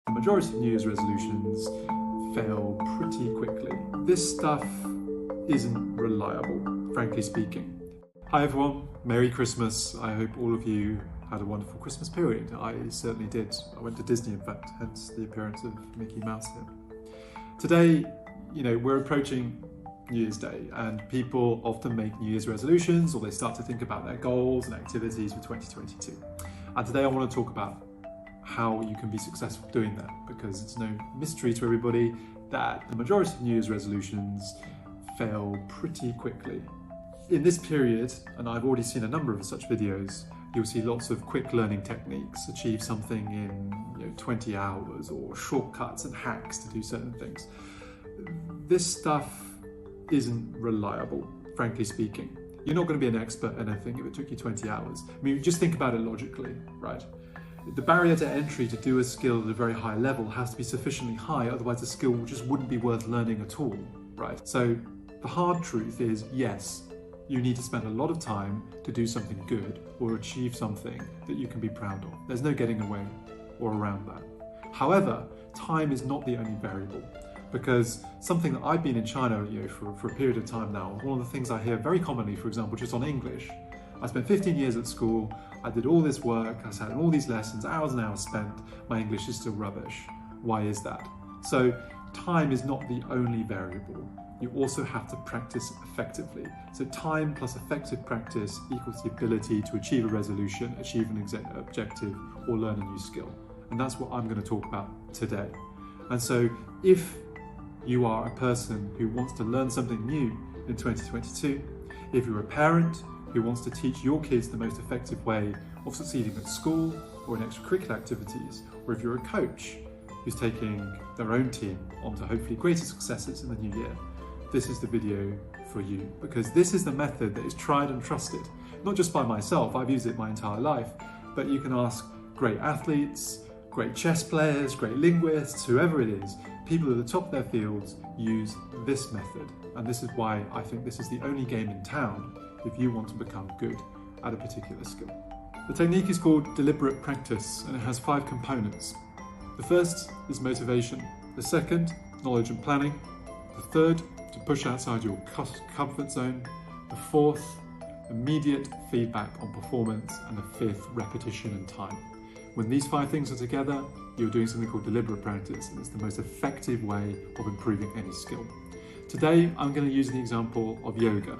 The majority of New Year's resolutions fail pretty quickly. This stuff isn't reliable, frankly speaking. Hi everyone, Merry Christmas. I hope all of you had a wonderful Christmas period. I certainly did. I went to Disney, in fact, hence the appearance of Mickey Mouse here. Today, we're approaching New Year's Day, and people often make New Year's resolutions, or they start to think about their goals and activities for 2022. And today I want to talk about how you can be successful doing that, because it's no mystery to everybody that the majority of New Year's resolutions fail pretty quickly. In this period, and I've already seen a number of such videos, you'll see lots of quick learning techniques, achieve something in 20 hours, or shortcuts and hacks to do certain things. This stuff isn't reliable, frankly speaking. You're not going to be an expert at anything if it took you 20 hours. I mean, just think about it logically, right? The barrier to entry to do a skill at a very high level has to be sufficiently high, otherwise the skill just wouldn't be worth learning at all, right? So the hard truth is, yes, you need to spend a lot of time to do something good or achieve something that you can be proud of. There's no getting away or around that. However, time is not the only variable, because something that I've been in China for a period of time now, one of the things I hear very commonly, for example, just on English, I spent 15 years at school, I did all this work, I sat in all these lessons, hours and hours spent, my English is still rubbish. Why is that? So time is not the only variable. You also have to practice effectively. So time plus effective practice equals the ability to achieve a resolution, achieve an objective, or learn a new skill. And that's what I'm going to talk about today. And so if you are a person who wants to learn something new in 2022, if you're a parent who wants to teach your kids the most effective way of succeeding at school or in extracurricular activities, or if you're a coach who's taking their own team on to hopefully greater successes in the new year, this is the video for you, because this is the method that is tried and trusted, not just by myself, I've used it my entire life, but you can ask great athletes, great chess players, great linguists, whoever it is, people at the top of their fields use this method. And this is why I think this is the only game in town if you want to become good at a particular skill. The technique is called deliberate practice, and it has 5 components. The first is motivation. The second, knowledge and planning. The third, to push outside your comfort zone. The fourth, immediate feedback on performance. And the fifth, repetition and time. When these 5 things are together, you're doing something called deliberate practice, and it's the most effective way of improving any skill. Today, I'm going to use an example of yoga.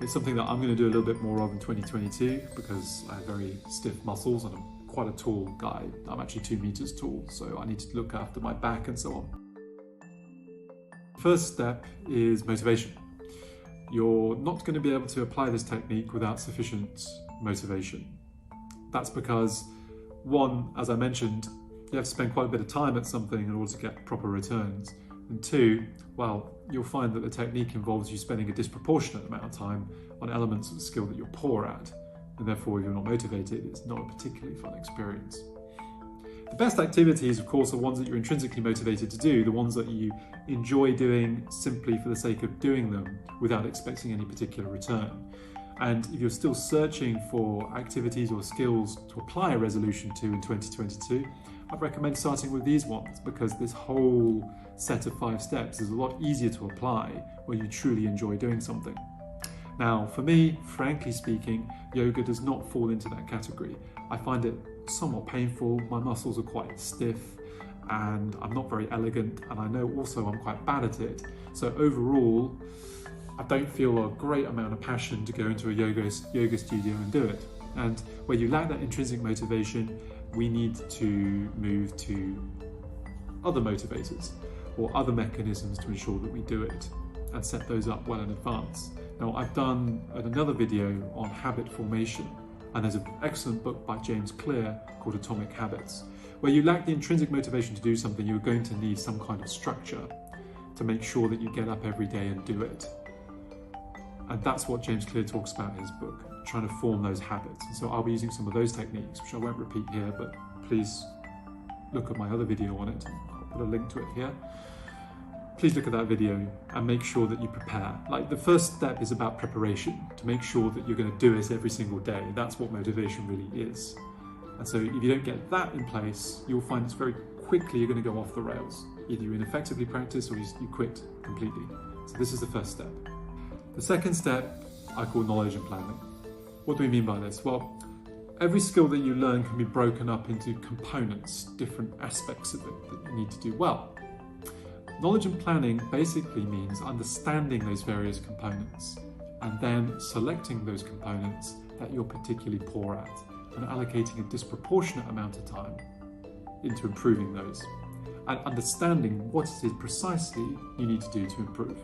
It's something that I'm going to do a little bit more of in 2022 because I have very stiff muscles and I'm quite a tall guy. I'm actually 2 meters tall, so I need to look after my back and so on. First step is motivation. You're not going to be able to apply this technique without sufficient motivation. That's because, one, as I mentioned, you have to spend quite a bit of time at something in order to get proper returns. And 2, well, you'll find that the technique involves you spending a disproportionate amount of time on elements of the skill that you're poor at. And therefore, if you're not motivated, it's not a particularly fun experience. The best activities, of course, are ones that you're intrinsically motivated to do, the ones that you enjoy doing simply for the sake of doing them without expecting any particular return. And if you're still searching for activities or skills to apply a resolution to in 2022, I'd recommend starting with these ones, because this whole set of 5 steps is a lot easier to apply when you truly enjoy doing something. Now, for me, frankly speaking, yoga does not fall into that category. I find it somewhat painful, my muscles are quite stiff, and I'm not very elegant, and I know also I'm quite bad at it. So overall, I don't feel a great amount of passion to go into a yoga studio and do it. And where you lack that intrinsic motivation, we need to move to other motivators or other mechanisms to ensure that we do it and set those up well in advance. Now, I've done another video on habit formation, and there's an excellent book by James Clear called Atomic Habits. Where you lack the intrinsic motivation to do something, you're going to need some kind of structure to make sure that you get up every day and do it. And that's what James Clear talks about in his book, trying to form those habits. And so I'll be using some of those techniques, which I won't repeat here, but please look at my other video on it. I'll put a link to it here. Please look at that video and make sure that you prepare. Like, the first step is about preparation, to make sure that you're going to do it every single day. That's what motivation really is. And so if you don't get that in place, you'll find it's quickly you're going to go off the rails. Either you ineffectively practice or you quit completely. So this is the first step. The second step I call knowledge and planning. What do we mean by this? Well, every skill that you learn can be broken up into components, different aspects of it that you need to do well. Knowledge and planning basically means understanding those various components and then selecting those components that you're particularly poor at and allocating a disproportionate amount of time into improving those and understanding what it is precisely you need to do to improve.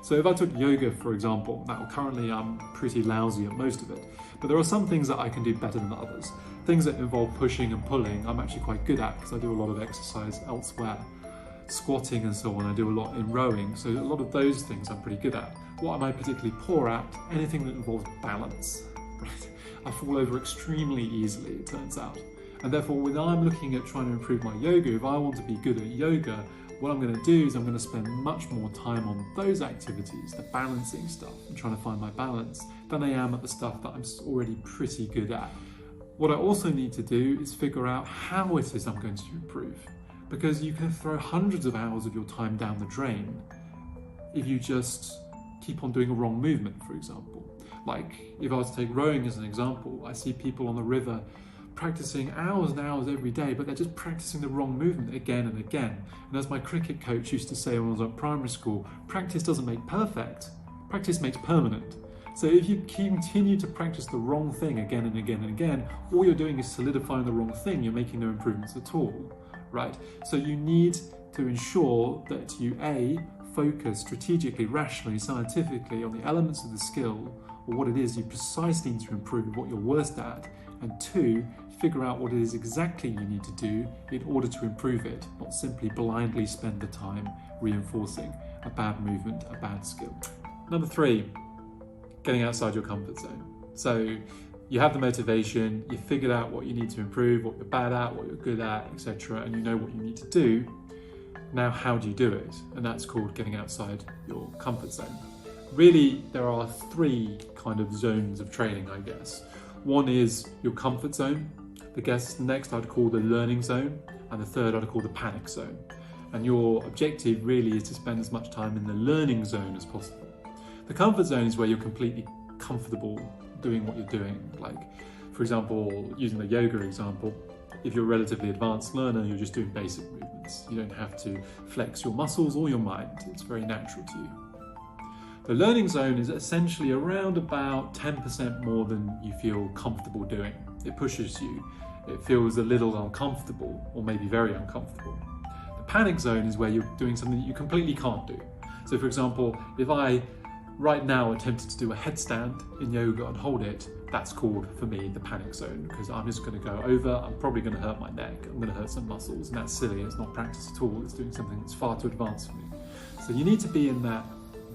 So if I took yoga, for example, now currently I'm pretty lousy at most of it, but there are some things that I can do better than others. Things that involve pushing and pulling, I'm actually quite good at because I do a lot of exercise elsewhere. Squatting and so on, I do a lot in rowing, so a lot of those things I'm pretty good at. What am I particularly poor at? Anything that involves balance, right? I fall over extremely easily, it turns out. And therefore, when I'm looking at trying to improve my yoga, if I want to be good at yoga, what I'm going to do is I'm going to spend much more time on those activities, the balancing stuff, and trying to find my balance, than I am at the stuff that I'm already pretty good at. What I also need to do is figure out how it is I'm going to improve. Because you can throw hundreds of hours of your time down the drain if you just keep on doing a wrong movement, for example. Like, if I was to take rowing as an example, I see people on the river practicing hours and hours every day, but they're just practicing the wrong movement again and again. And as my cricket coach used to say when I was at primary school, practice doesn't make perfect, practice makes permanent. So if you continue to practice the wrong thing again and again and again, all you're doing is solidifying the wrong thing, you're making no improvements at all, right? So you need to ensure that you A, focus strategically, rationally, scientifically on the elements of the skill or what it is you precisely need to improve, what you're worst at, and 2, figure out what it is exactly you need to do in order to improve it, not simply blindly spend the time reinforcing a bad movement, a bad skill. Number 3, getting outside your comfort zone. So you have the motivation, you figured out what you need to improve, what you're bad at, what you're good at, etc., and you know what you need to do. Now, how do you do it? And that's called getting outside your comfort zone. Really, there are 3 kind of zones of training, I guess. One is your comfort zone. The next I'd call the learning zone, and the third I'd call the panic zone. And your objective really is to spend as much time in the learning zone as possible. The comfort zone is where you're completely comfortable doing what you're doing. Like, for example, using the yoga example, if you're a relatively advanced learner, you're just doing basic movements. You don't have to flex your muscles or your mind. It's very natural to you. The learning zone is essentially around about 10% more than you feel comfortable doing. It pushes you. It feels a little uncomfortable, or maybe very uncomfortable. The panic zone is where you're doing something that you completely can't do. So for example, if I right now attempted to do a headstand in yoga and hold it, that's called, for me, the panic zone, because I'm just going to go over, I'm probably going to hurt my neck, I'm going to hurt some muscles, and that's silly, it's not practice at all, it's doing something that's far too advanced for me. So you need to be in that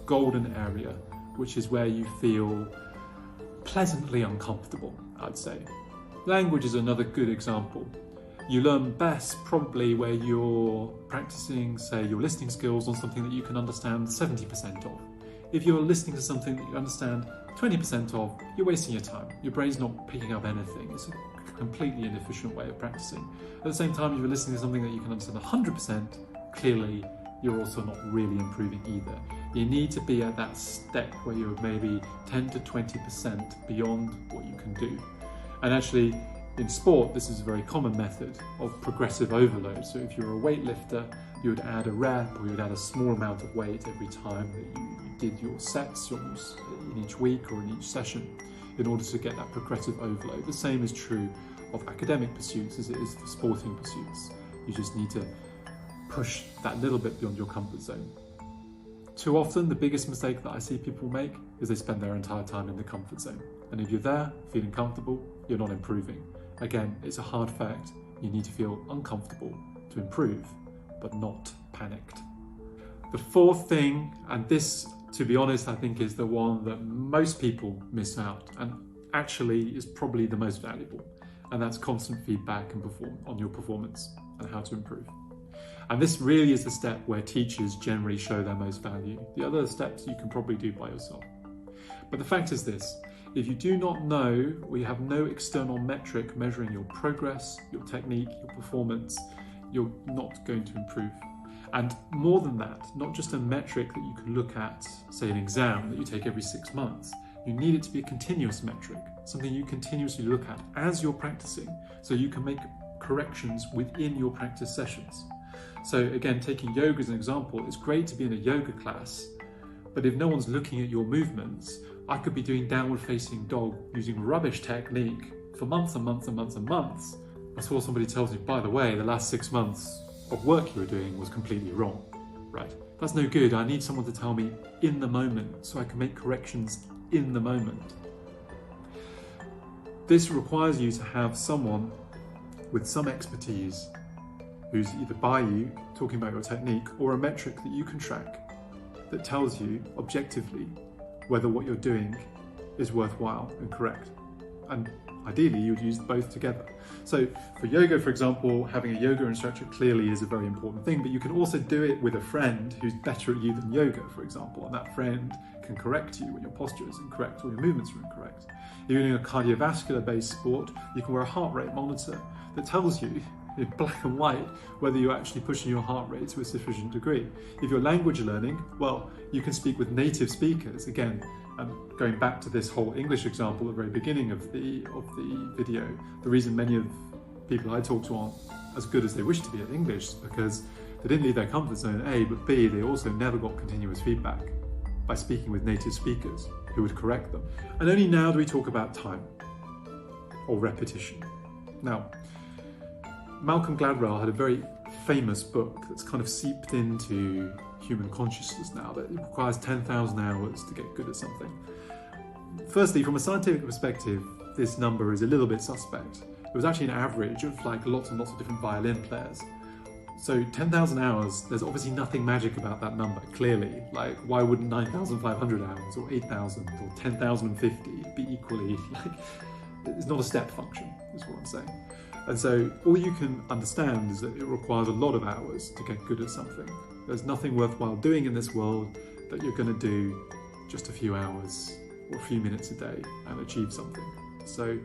golden area, which is where you feel pleasantly uncomfortable, I'd say. Language is another good example. You learn best probably where you're practicing, say, your listening skills on something that you can understand 70% of. If you're listening to something that you understand 20% of, you're wasting your time. Your brain's not picking up anything. It's a completely inefficient way of practicing. At the same time, if you're listening to something that you can understand 100%, clearly you're also not really improving either. You need to be at that step where you're maybe 10 to 20% beyond what you can do. And actually, in sport, this is a very common method of progressive overload. So if you're a weightlifter, you would add a rep or you would add a small amount of weight every time that you did your sets in each week or in each session in order to get that progressive overload. The same is true of academic pursuits as it is for sporting pursuits. You just need to push that little bit beyond your comfort zone. Too often, the biggest mistake that I see people make is they spend their entire time in the comfort zone. And if you're there, feeling comfortable, you're not improving. Again, it's a hard fact. You need to feel uncomfortable to improve, but not panicked. The 4th thing, and this, to be honest, I think is the one that most people miss out, and actually is probably the most valuable, and that's constant feedback and on your performance and how to improve. And this really is the step where teachers generally show their most value. The other steps you can probably do by yourself. But the fact is this: if you do not know, or you have no external metric measuring your progress, your technique, your performance, you're not going to improve. And more than that, not just a metric that you can look at, say an exam that you take every 6 months, you need it to be a continuous metric, something you continuously look at as you're practicing, so you can make corrections within your practice sessions. So again, taking yoga as an example, it's great to be in a yoga class, but if no one's looking at your movements, I could be doing downward facing dog using rubbish technique for months and months and months and months before somebody tells me, by the way, the last 6 months of work you were doing was completely wrong, right? That's no good. I need someone to tell me in the moment so I can make corrections in the moment. This requires you to have someone with some expertise who's either by you talking about your technique or a metric that you can track that tells you objectively whether what you're doing is worthwhile and correct. And ideally, you would use both together. So for yoga, for example, having a yoga instructor clearly is a very important thing, but you can also do it with a friend who's better at you than yoga, for example, and that friend can correct you when your posture is incorrect or your movements are incorrect. If you're doing a cardiovascular-based sport, you can wear a heart rate monitor that tells you in black and white whether you're actually pushing your heart rate to a sufficient degree. If you're language learning, well, you can speak with native speakers. Again, going back to this whole English example at the very beginning of the video, the reason many of the people I talk to aren't as good as they wish to be at English is because they didn't leave their comfort zone, A, but B, they also never got continuous feedback by speaking with native speakers who would correct them. And only now do we talk about time or repetition. Now, Malcolm Gladwell had a very famous book that's kind of seeped into human consciousness now, that it requires 10,000 hours to get good at something. Firstly, from a scientific perspective, this number is a little bit suspect. It was actually an average of like lots and lots of different violin players. So 10,000 hours, there's obviously nothing magic about that number, clearly. Like, why wouldn't 9,500 hours or 8,000 or 10,050 be equally, like, it's not a step function, is what I'm saying. And so all you can understand is that it requires a lot of hours to get good at something. There's nothing worthwhile doing in this world that you're going to do just a few hours or a few minutes a day and achieve something. So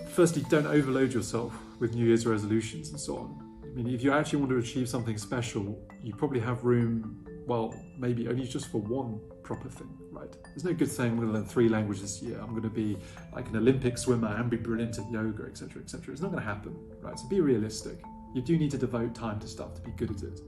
firstly, don't overload yourself with New Year's resolutions and so on. I mean, if you actually want to achieve something special, you probably have room, well, maybe only just for one proper thing, right? There's no good saying I'm going to learn 3 languages this year, I'm going to be like an Olympic swimmer and be brilliant at yoga, etc., etc. It's not going to happen, right? So be realistic. You do need to devote time to stuff to be good at it.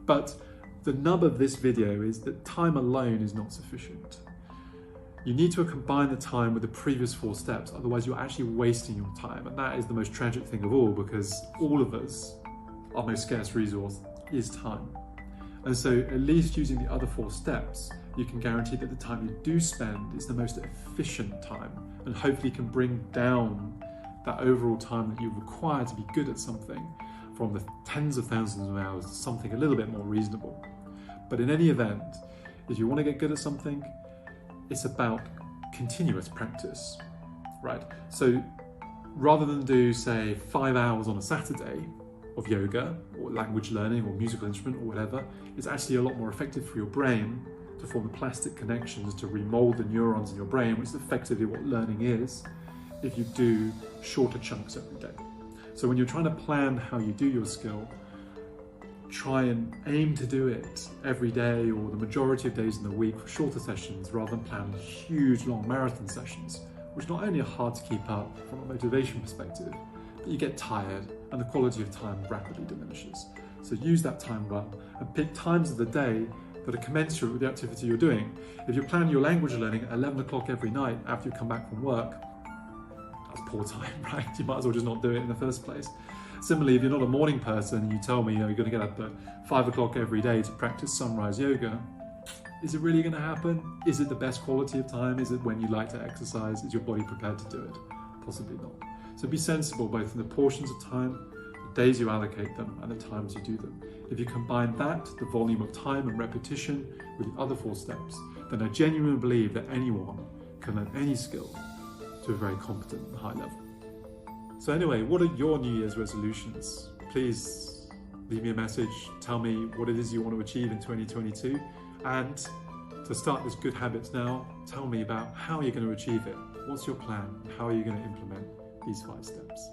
But the nub of this video is that time alone is not sufficient. You need to combine the time with the previous 4 steps, otherwise you're actually wasting your time. And that is the most tragic thing of all, because all of us, our most scarce resource is time. And so at least using the other 4 steps, you can guarantee that the time you do spend is the most efficient time, and hopefully can bring down that overall time that you require to be good at something from the tens of thousands of hours to something a little bit more reasonable. But in any event, if you want to get good at something, it's about continuous practice, right? So rather than do, say, 5 hours on a Saturday of yoga or language learning or musical instrument or whatever, it's actually a lot more effective for your brain to form the plastic connections to remold the neurons in your brain, which is effectively what learning is, if you do shorter chunks every day. So when you're trying to plan how you do your skill, try and aim to do it every day or the majority of days in the week for shorter sessions rather than plan huge long marathon sessions, which not only are hard to keep up from a motivation perspective, but you get tired and the quality of time rapidly diminishes. So use that time well and pick times of the day that are commensurate with the activity you're doing. If you're planning your language learning at 11 o'clock every night after you come back from work, that's poor time, right? You might as well just not do it in the first place. Similarly, if you're not a morning person and you tell me, you're going to get up at 5 o'clock every day to practice sunrise yoga, is it really going to happen? Is it the best quality of time? Is it when you like to exercise? Is your body prepared to do it? Possibly not. So be sensible both in the portions of time, the days you allocate them, and the times you do them. If you combine that, the volume of time and repetition, with the other 4 steps, then I genuinely believe that anyone can learn any skill to a very competent and high level. So anyway, what are your New Year's resolutions? Please leave me a message, tell me what it is you want to achieve in 2022, and to start this good habits now, tell me about how you're going to achieve it. What's your plan? How are you going to implement these 5 steps?